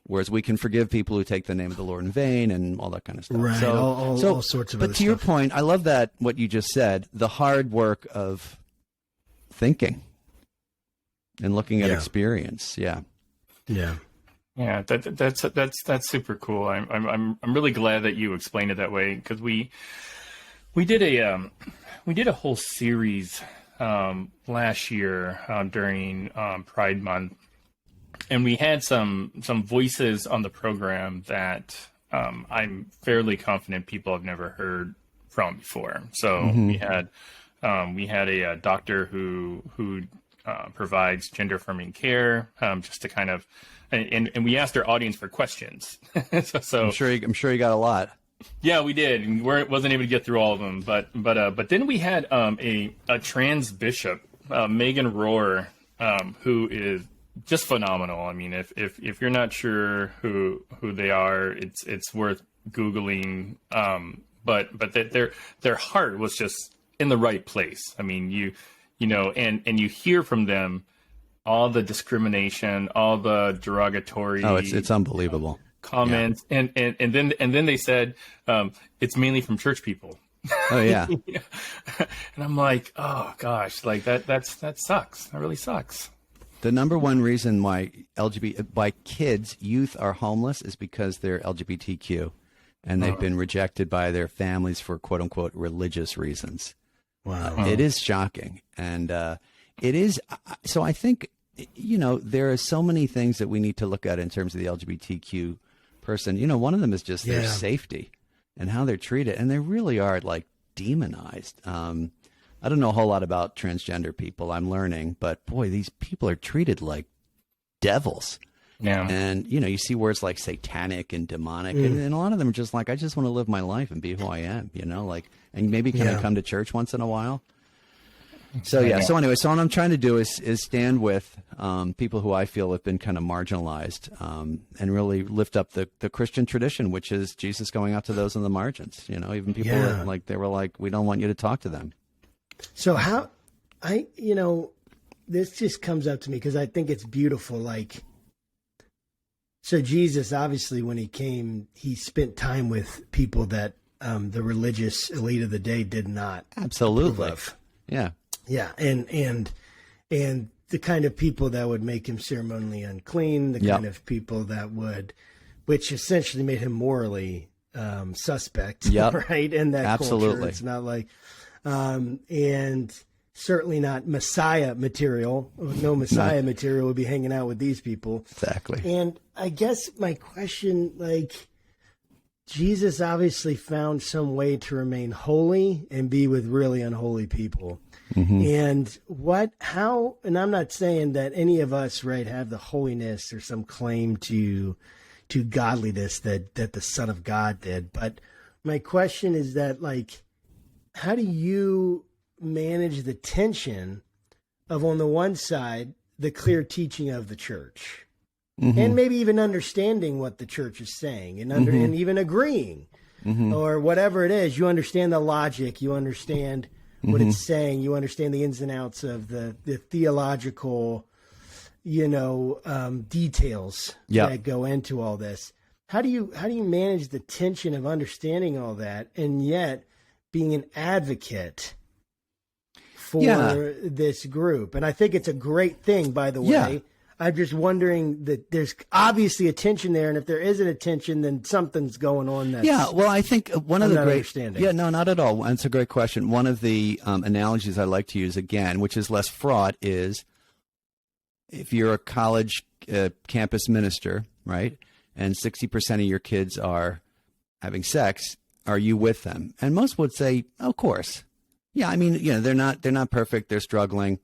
Whereas we can forgive people who take the name of the Lord in vain and all that kind of stuff. Right. So, all sorts of but other to your stuff. point, I love that what you just said, the hard work of thinking and looking at experience. Yeah. Yeah. Yeah, that's super cool. I'm really glad that you explained it that way, because we did a whole series last year during Pride Month, and we had some voices on the program that I'm fairly confident people have never heard from before. So we had a doctor who provides gender affirming care, just to kind of. And we asked our audience for questions. so I'm sure you got a lot. Yeah, we did. And wasn't able to get through all of them, but then we had a trans bishop, Megan Rohr, who is just phenomenal. I mean, if you're not sure who they are, it's worth Googling. But their heart was just in the right place. I mean, you know, and you hear from them all the discrimination, all the derogatory. Oh, it's unbelievable. Comments, and then they said it's mainly from church people. Oh yeah. And I'm like, oh gosh, like that sucks. That really sucks. The number one reason why youth are homeless is because they're LGBTQ, and they've been rejected by their families for quote unquote religious reasons. Wow. It is shocking, and it is. So I think, you know, there are so many things that we need to look at in terms of the LGBTQ person. You know, one of them is just their safety and how they're treated, and they really are like demonized. I don't know a whole lot about transgender people. I'm learning, but boy, these people are treated like devils. Yeah. And, you know, you see words like satanic and demonic, and a lot of them are just like, I just want to live my life and be who I am, you know, like, and maybe can I come to church once in a while? So, yeah. So anyway, so what I'm trying to do is stand with people who I feel have been kind of marginalized, and really lift up the Christian tradition, which is Jesus going out to those on the margins, you know, even people that, like, they were like, we don't want you to talk to them. So this just comes up to me because I think it's beautiful. Like, so Jesus, obviously, when he came, he spent time with people that the religious elite of the day did not Absolutely. approve of. Yeah. Yeah, and the kind of people that would make him ceremonially unclean, the kind of people that would, which essentially made him morally suspect, right? In that culture, it's not like, and certainly not Messiah material. No Messiah material would be hanging out with these people. Exactly. And I guess my question, like, Jesus obviously found some way to remain holy and be with really unholy people. Mm-hmm. And and I'm not saying that any of us, right, have the holiness or some claim to godliness that the Son of God did. But my question is that, like, how do you manage the tension of, on the one side, the clear teaching of the church, and maybe even understanding what the church is saying and even agreeing, or whatever it is, you understand the logic, you understand what it's saying, you understand the ins and outs of the theological, details that go into all this. How do you manage the tension of understanding all that and yet being an advocate for this group? And I think it's a great thing, by the way. Yeah. I'm just wondering that there's obviously a tension there, and if there isn't a tension, then something's going on. I think one of the great understanding. Yeah, no, not at all. That's a great question. One of the analogies I like to use again, which is less fraught, is if you're a college campus minister, right, and 60% of your kids are having sex, are you with them? And most would say, of course. Yeah, I mean, they're not perfect. They're struggling.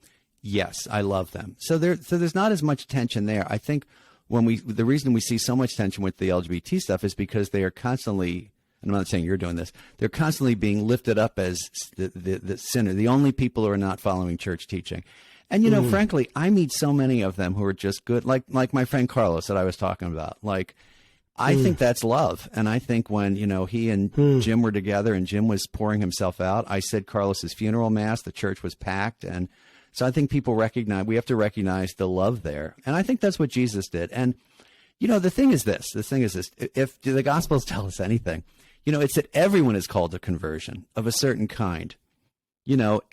Yes, I love them. So there's not as much tension there. I think the reason we see so much tension with the LGBT stuff is because they are constantly, and I'm not saying you're doing this, they're constantly being lifted up as the sinner, the only people who are not following church teaching. And, frankly, I meet so many of them who are just good, like my friend Carlos that I was talking about. Like, I think that's love. And I think when, he and Jim were together and Jim was pouring himself out, I said Carlos's funeral mass, the church was packed. And so I think we have to recognize the love there. And I think that's what Jesus did. And, the thing is this, if the Gospels tell us anything, it's that everyone is called to conversion of a certain kind,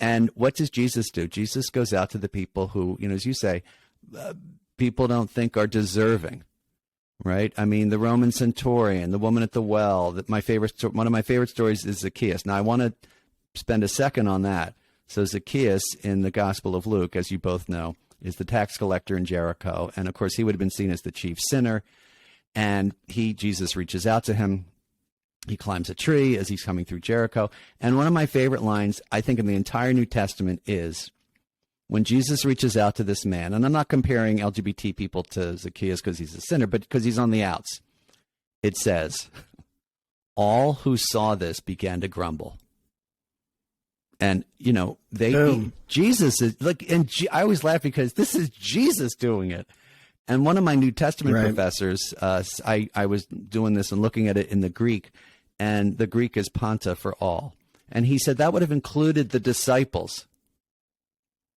and what does Jesus do? Jesus goes out to the people who, as you say, people don't think are deserving. Right. I mean, the Roman centurion, the woman at the well, one of my favorite stories is Zacchaeus. Now, I want to spend a second on that. So Zacchaeus in the Gospel of Luke, as you both know, is the tax collector in Jericho. And of course, he would have been seen as the chief sinner. And Jesus reaches out to him. He climbs a tree as he's coming through Jericho. And one of my favorite lines, I think, in the entire New Testament is when Jesus reaches out to this man, and I'm not comparing LGBT people to Zacchaeus because he's a sinner, but because he's on the outs. It says, all who saw this began to grumble. And, Jesus is like, and I always laugh because this is Jesus doing it. And one of my New Testament professors, I was doing this and looking at it in the Greek, and the Greek is panta for all. And he said that would have included the disciples.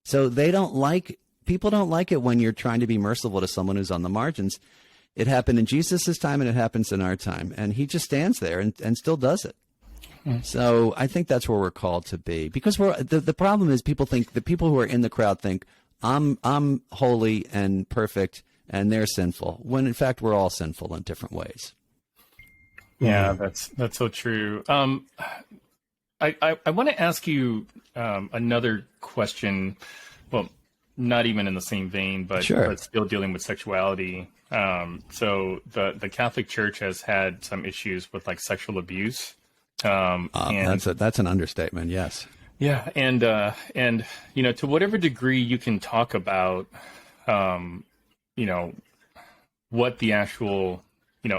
So people don't like it when you're trying to be merciful to someone who's on the margins. It happened in Jesus' time and it happens in our time. And he just stands there and still does it. So I think that's where we're called to be, because the problem is people think the people who are in the crowd think I'm holy and perfect and they're sinful, when in fact we're all sinful in different ways. Yeah, that's so true. I want to ask you another question. Well, not even in the same vein, but still dealing with sexuality. So the Catholic Church has had some issues with like sexual abuse. That's an understatement. Yes. Yeah, and to whatever degree you can talk about, what the actual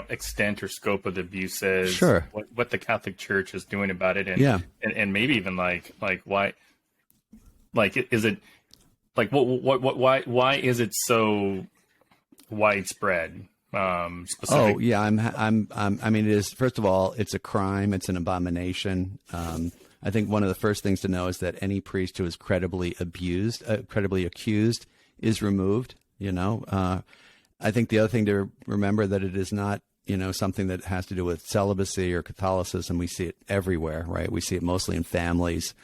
extent or scope of the abuse is, sure, what the Catholic Church is doing about it, and maybe even like why, is it like why is it so widespread? Specific. Oh yeah, I mean, it is. First of all, it's a crime. It's an abomination. I think one of the first things to know is that any priest who is credibly accused is removed. I think the other thing to remember that it is not, something that has to do with celibacy or Catholicism. We see it everywhere, right? We see it mostly in families.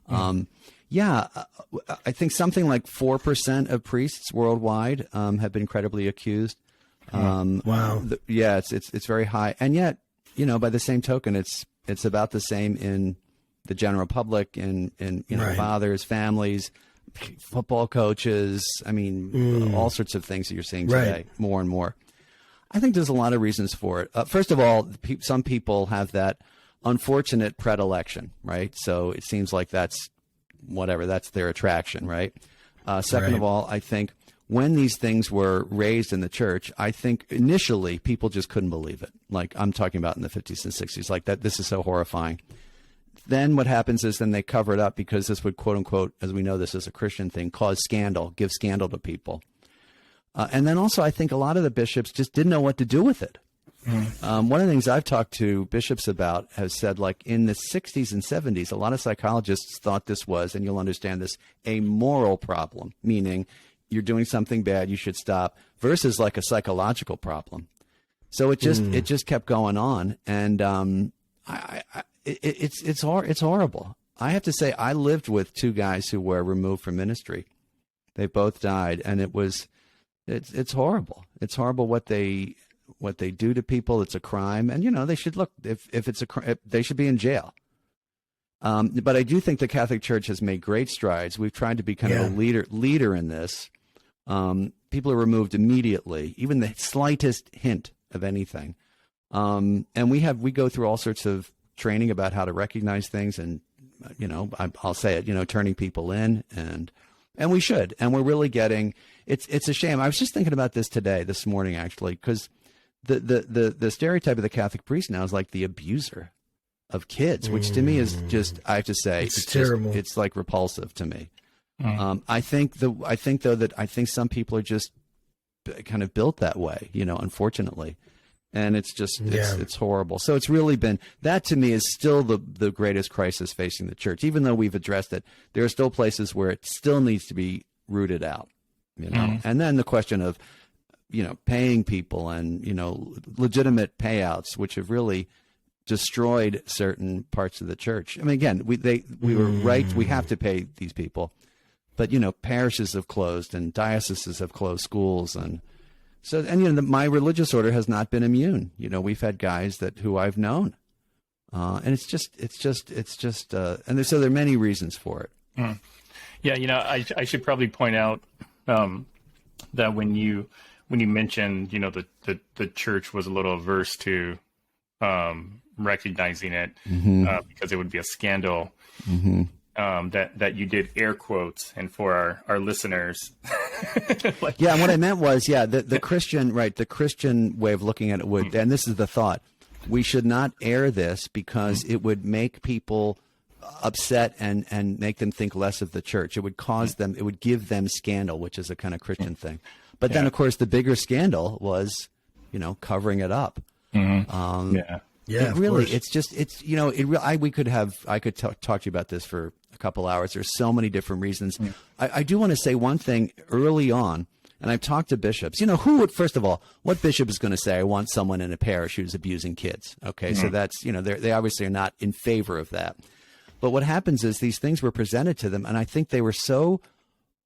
I think something like 4% of priests worldwide have been credibly accused. Wow. It's very high, and yet, by the same token, it's about the same in the general public, in Right. fathers, families, football coaches. I mean, all sorts of things that you're seeing today, Right. more and more. I think there's a lot of reasons for it. First of all, some people have that unfortunate predilection, right? So it seems like that's their attraction, right? Second of all, I think when these things were raised in the church, I think initially people just couldn't believe it. Like I'm talking about in the 50s and 60s, like that, this is so horrifying. Then what happens is then they cover it up because this would, quote unquote, as we know this is a Christian thing, cause scandal, give scandal to people. And then also I think a lot of the bishops just didn't know what to do with it. One of the things I've talked to bishops about has said, like in the 60s and 70s, a lot of psychologists thought this was, and you'll understand this, a moral problem, meaning you're doing something bad, you should stop, versus like a psychological problem. So it just kept going on, and it's horrible. I have to say, I lived with two guys who were removed from ministry. They both died, and it's horrible. It's horrible what they do to people. It's a crime, and they should look, if it's a crime, they should be in jail. But I do think the Catholic Church has made great strides. We've tried to be kind of a leader in this. People are removed immediately, even the slightest hint of anything. And we go through all sorts of training about how to recognize things, and I'll say it, turning people in, and we should, and we're really getting. It's a shame. I was just thinking about this morning, actually, because the stereotype of the Catholic priest now is like the abuser of kids, which to me is just, I have to say, it's terrible. It's like repulsive to me. I think some people are just kind of built that way, unfortunately. And it's just, it's horrible. So it's really been, that to me is still the greatest crisis facing the church. Even though we've addressed it, there are still places where it still needs to be rooted out, And then the question of, paying people and, legitimate payouts, which have really destroyed certain parts of the church. I mean, again, we were right. We have to pay these people, but, parishes have closed and dioceses have closed schools, and my religious order has not been immune. We've had guys who I've known, and it's just, and so there are many reasons for it. Yeah, I should probably point out that when you mentioned, the church was a little averse to recognizing it because it would be a scandal. That you did air quotes, and for our listeners. And what I meant was, the Christian, right, the Christian way of looking at it would, and this is the thought, we should not air this because it would make people upset and make them think less of the church. It would cause them, it would give them scandal, which is a kind of Christian thing. But then, of course, the bigger scandal was, covering it up. Yeah, it's just, I could talk to you about this for a couple hours. There's so many different reasons. I do want to say one thing early on, and I've talked to bishops, first of all, what bishop is going to say, I want someone in a parish who's abusing kids. Okay. So that's, they obviously are not in favor of that. But what happens is these things were presented to them, and I think they were so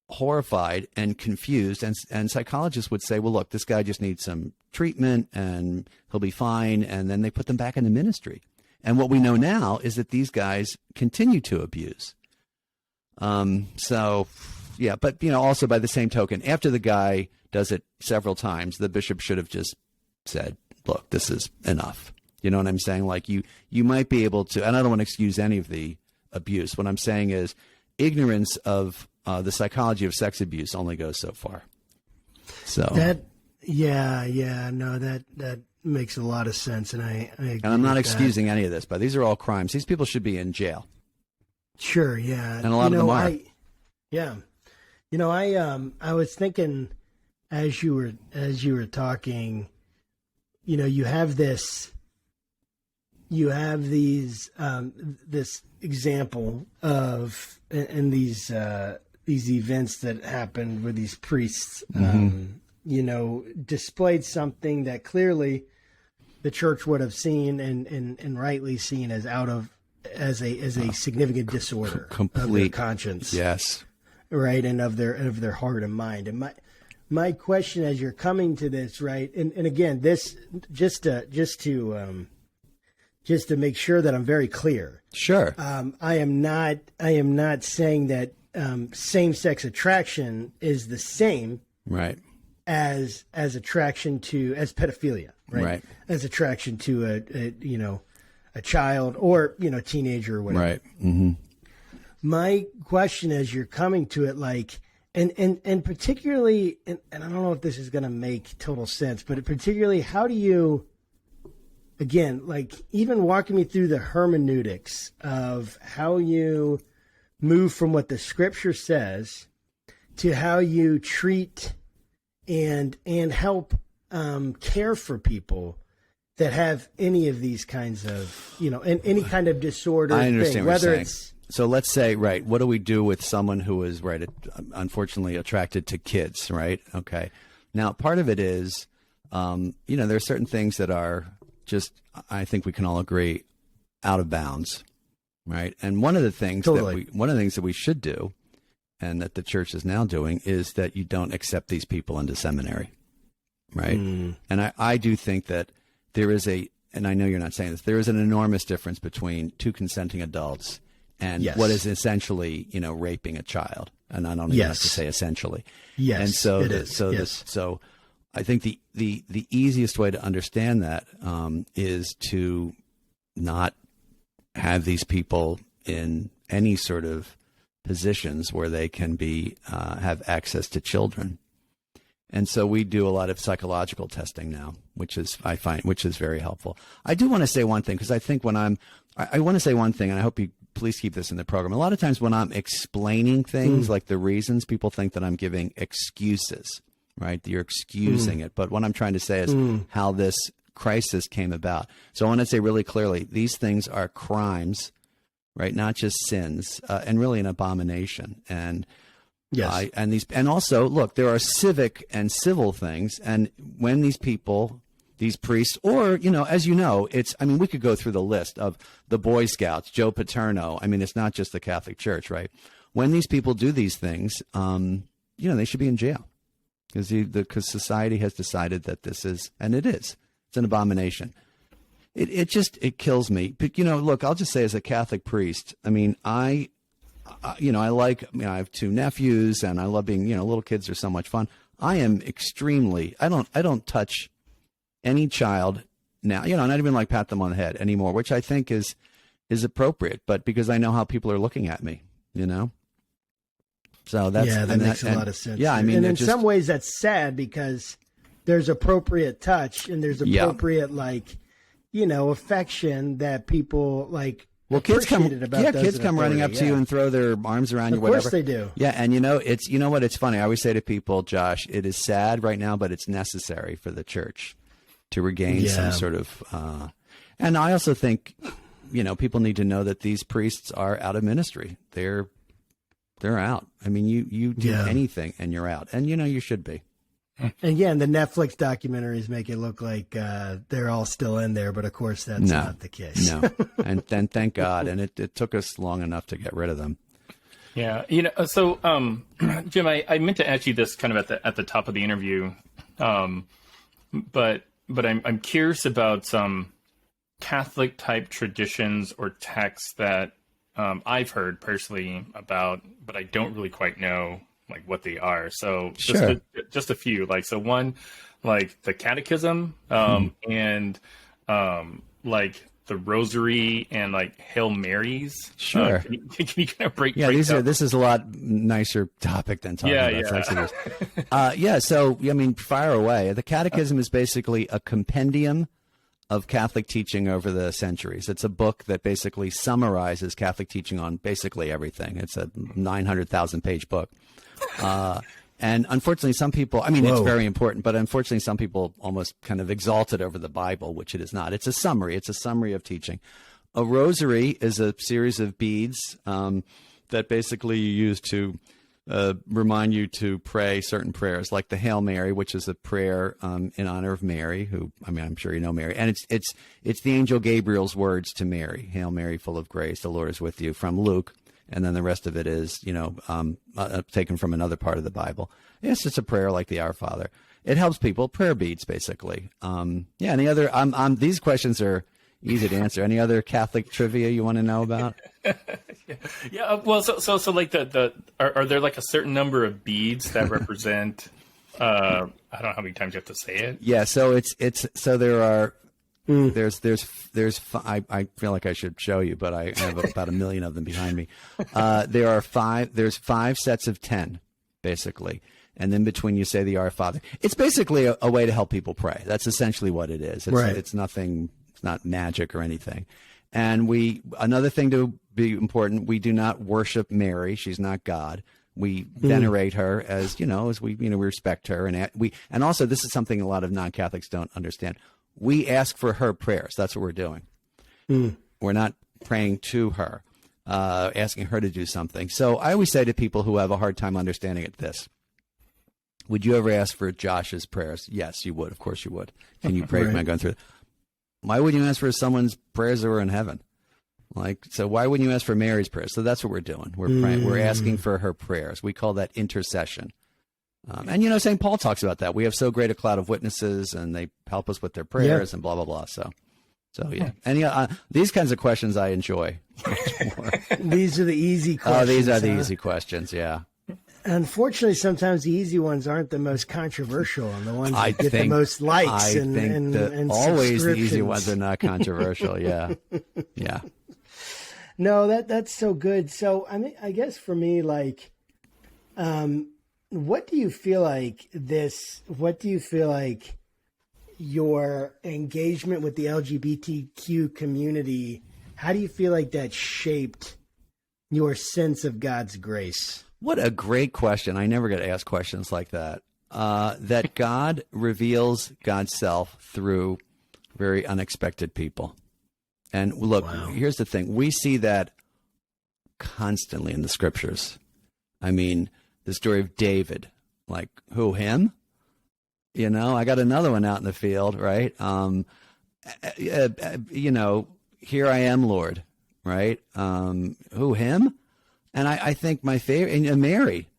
horrified and confused, and psychologists would say, well, look, this guy just needs some treatment and he'll be fine, and then they put them back in the ministry. And what we know now is that these guys continue to abuse. But also by the same token, after the guy does it several times, the bishop should have just said, look, this is enough. You know what I'm saying? Like you might be able to, and I don't want to excuse any of the abuse. What I'm saying is ignorance of the psychology of sex abuse only goes so far. So that makes a lot of sense, and I agree and I'm not with excusing any of this, but these are all crimes. These people should be in jail. Sure, yeah, and a lot of them are. I was thinking as you were talking, you have this you have these this example of and these events that happened where these priests, displayed something that clearly the church would have seen and rightly seen as as a significant disorder of their conscience. Yes. Right. And of their heart and mind. And my question as you're coming to this, right. And again, this just to make sure that I'm very clear. Sure. I am not saying that same-sex attraction is the same, right, as attraction to as pedophilia, right? As attraction to a child or teenager or whatever. Right. Mm-hmm. My question as you're coming to it, like, and particularly, and I don't know if this is going to make total sense, but particularly, how do you, again, like, even walking me through the hermeneutics of how you move from what the scripture says to how you treat and help care for people that have any of these kinds of, and any kind of disorder. I understand thing, what whether you're saying. So let's say, right, what do we do with someone who is, unfortunately attracted to kids, right? Okay. Now, part of it is, there are certain things that are just, I think we can all agree, out of bounds, right? And one of the things that we should do, and that the church is now doing, is that you don't accept these people into seminary, right? And I do think that there is and I know you're not saying this, there is an enormous difference between two consenting adults and what is essentially, raping a child. And I don't even have to say essentially. Yes, and so it is. So I think the easiest way to understand that is to not have these people in any sort of positions where they can be have access to children. And so we do a lot of psychological testing now, which is very helpful. I do want to say one thing, because I think I want to say one thing, and I hope you please keep this in the program. A lot of times when I'm explaining things, like the reasons, people think that I'm giving excuses, right? You're excusing it. But what I'm trying to say is how this crisis came about. So I want to say really clearly, these things are crimes, right? Not just sins, and really an abomination. And yes, and also, look, there are civic and civil things. And when these people, these priests, or, as we could go through the list of the Boy Scouts, Joe Paterno. I mean, it's not just the Catholic Church, right? When these people do these things, they should be in jail because society has decided that this is, and it's an abomination. It kills me. But, look, I'll just say, as a Catholic priest, I mean, I have two nephews, and I love being, little kids are so much fun. I am extremely, I don't touch any child now, not even like pat them on the head anymore, which I think is appropriate, but because I know how people are looking at me, So that makes a lot of sense. Yeah. I mean, and in some ways that's sad, because there's appropriate touch and there's appropriate, affection that people like. Well, kids come running up to you and throw their arms around you. Of course they do. Yeah, and it's funny. I always say to people, Josh, it is sad right now, but it's necessary for the church to regain some sort of. And I also think, people need to know that these priests are out of ministry. They're out. I mean, you do anything and you're out, and you should be. And again, the Netflix documentaries make it look like they're all still in there, but of course that's not the case. No, and then thank God. And it took us long enough to get rid of them. Yeah, so Jim, I meant to ask you this kind of at the top of the interview, but I'm curious about some Catholic type traditions or texts that I've heard personally about, but I don't really quite know like what they are. So just a few, one, like the Catechism, and like the Rosary and like Hail Marys. Sure. Can you kind of break? This is a lot nicer topic than talking about sex abuse. So I mean, fire away. The Catechism is basically a compendium of Catholic teaching over the centuries. It's a book that basically summarizes Catholic teaching on basically everything. It's a 900,000 page book. And unfortunately, some people, I mean, it's very important, but unfortunately, some people almost kind of exalt it over the Bible, which it is not. It's a summary. It's a summary of teaching. A rosary is a series of beads that basically you use to remind you to pray certain prayers, like the Hail Mary, which is a prayer in honor of Mary, who, I mean, I'm sure you know Mary. And it's the angel Gabriel's words to Mary. Hail Mary, full of grace, the Lord is with you, from Luke. And then the rest of it is, taken from another part of the Bible. Yes, it's a prayer like the Our Father. It helps people. Prayer beads, basically. Any other? These questions are easy to answer. Any other Catholic trivia you want to know about? Well, so like are there like a certain number of beads that represent? I don't know how many times you have to say it. Yeah. So so there are. I feel like I should show you, but I have about 1 million of them behind me. There's 5 sets of 10, basically. And then between you say the Our Father. It's basically a way to help people pray. That's essentially what it is. It's nothing, it's not magic or anything. And another thing to be important, we do not worship Mary. She's not God. We venerate her as we respect her. And also this is something a lot of non-Catholics don't understand. We ask for her prayers. That's what we're doing. We're not praying to her, asking her to do something. So I always say to people who have a hard time understanding it this. Would you ever ask for Josh's prayers? Yes, you would. Of course you would. Can you pray for me going through it? Why wouldn't you ask for someone's prayers that were in heaven? So why wouldn't you ask for Mary's prayers? So that's what we're doing. We're praying. We're asking for her prayers. We call that intercession. And St. Paul talks about that. We have so great a cloud of witnesses, and they help us with their prayers and blah blah blah. So yeah. These kinds of questions I enjoy much more. These are the easy questions. Oh, these are the easy questions. Yeah. Unfortunately, sometimes the easy ones aren't the most controversial, and the ones that get the most likes. And always the easy ones are not controversial. Yeah. Yeah. No, that's so good. So I mean, I guess for me, like, what do you feel like your engagement with the LGBTQ community, how do you feel like that shaped your sense of God's grace? What a great question. I never get asked questions like that. That God reveals God's self through very unexpected people. And look, Here's the thing. We see that constantly in the scriptures. I mean, the story of David, like who, him? I got another one out in the field, right? Here I am, Lord, right? Who, him? And I think my favorite, and Mary,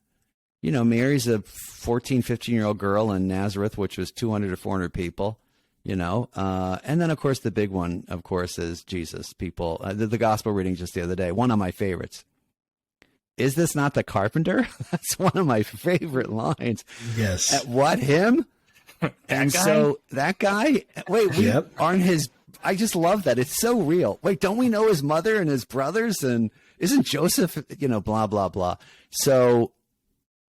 Mary's a 14, 15-year-old girl in Nazareth, which was 200 or 400 people, and then, of course, the big one, of course, is Jesus. People, the gospel reading just the other day, one of my favorites. Is this not the carpenter? That's one of my favorite lines. Yes. What, him? And so that guy, we aren't his, I just love that. It's so real. Wait, don't we know his mother and his brothers? And isn't Joseph, blah, blah, blah. So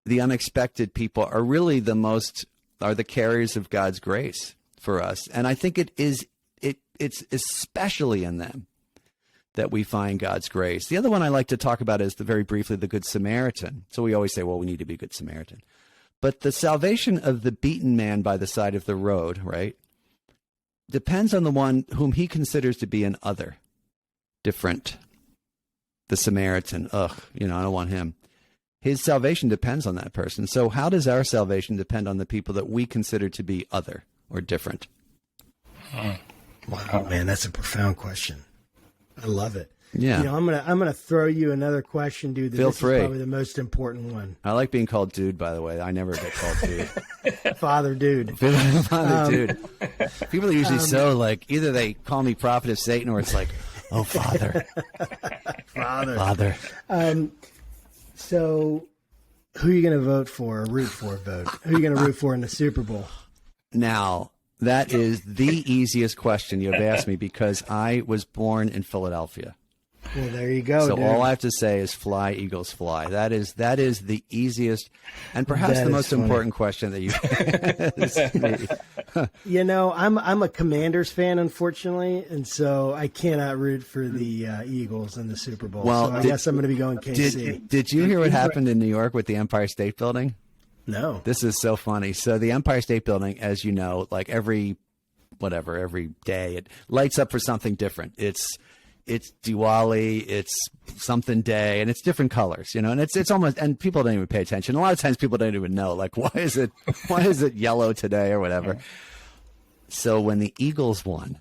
the unexpected people are really are the carriers of God's grace for us. And I think it's especially in them that we find God's grace. The other one I like to talk about is very briefly the Good Samaritan. So we always say, well, we need to be Good Samaritan. But the salvation of the beaten man by the side of the road, right, depends on the one whom he considers to be an other, different. The Samaritan, I don't want him. His salvation depends on that person. So how does our salvation depend on the people that we consider to be other or different? Wow, man, that's a profound question. I love it. Yeah. I'm gonna throw you another question, dude. Feel free. Is probably the most important one. I like being called dude, by the way. I never get called dude. Father dude. Father dude. People are usually either they call me prophet of Satan or it's like, oh, Father. Father. So who are you going to vote for or root for vote? Who are you going to root for in the Super Bowl? Now, that is the easiest question you've asked me because I was born in Philadelphia. Well, there you go. So dude. all I have to say is fly, Eagles, fly. That is the easiest and perhaps the most important question that you asked me. I'm a Commanders fan, unfortunately, and so I cannot root for the Eagles in the Super Bowl. Well, so I guess I'm going to be going KC. Did you hear what happened in New York with the Empire State Building? No. This is so funny. So the Empire State Building, as you know, like every day, it lights up for something different. It's Diwali, it's something day, and it's different colors, you know, and it's almost, and people don't even pay attention. A lot of times people don't even know, like, why is it yellow today or whatever. So when the Eagles won,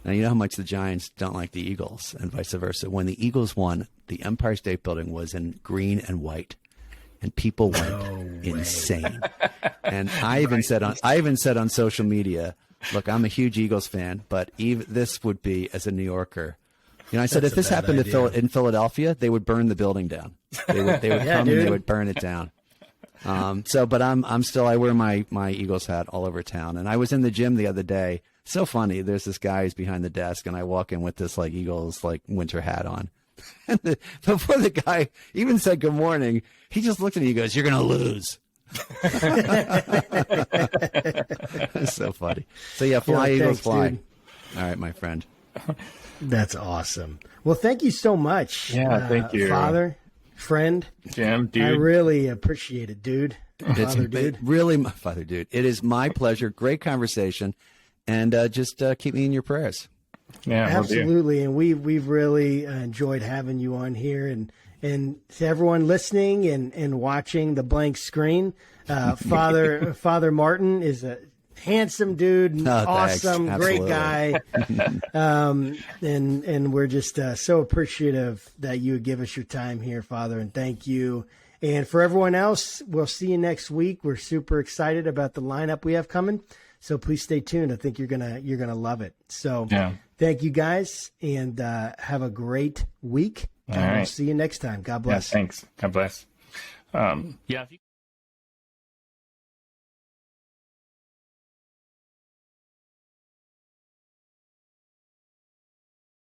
now you know how much the Giants don't like the Eagles and vice versa. When the Eagles won, the Empire State Building was in green and white, and people went insane. And I even said on social media, look, I'm a huge Eagles fan, but even this would be, as a New Yorker, you know, I said if this happened in Philadelphia, they would burn the building down. They would come and they would burn it down. But I wear my Eagles hat all over town. And I was in the gym the other day. So funny. There's this guy who's behind the desk, and I walk in with this like Eagles like winter hat on. And before the guy even said good morning, he just looked at me and he goes, "You're gonna lose." It's so funny. So yeah, fly Eagles fly. Dude. All right, my friend. That's awesome. Well, thank you so much. Yeah, thank you, Father, friend, Jim, dude. I really appreciate it, dude. Father, dude. Really, Father, dude. It is my pleasure. Great conversation, and just keep me in your prayers. Yeah, absolutely. And we've really enjoyed having you on here, and to everyone listening and watching the blank screen, Father Martin is a handsome dude, awesome, great guy. And we're just so appreciative that you would give us your time here, Father, and thank you. And for everyone else, we'll see you next week. We're super excited about the lineup we have coming. So please stay tuned. I think you're gonna love it. So thank you guys, and have a great week. And we'll see you next time. God bless. Yeah, thanks. God bless. If you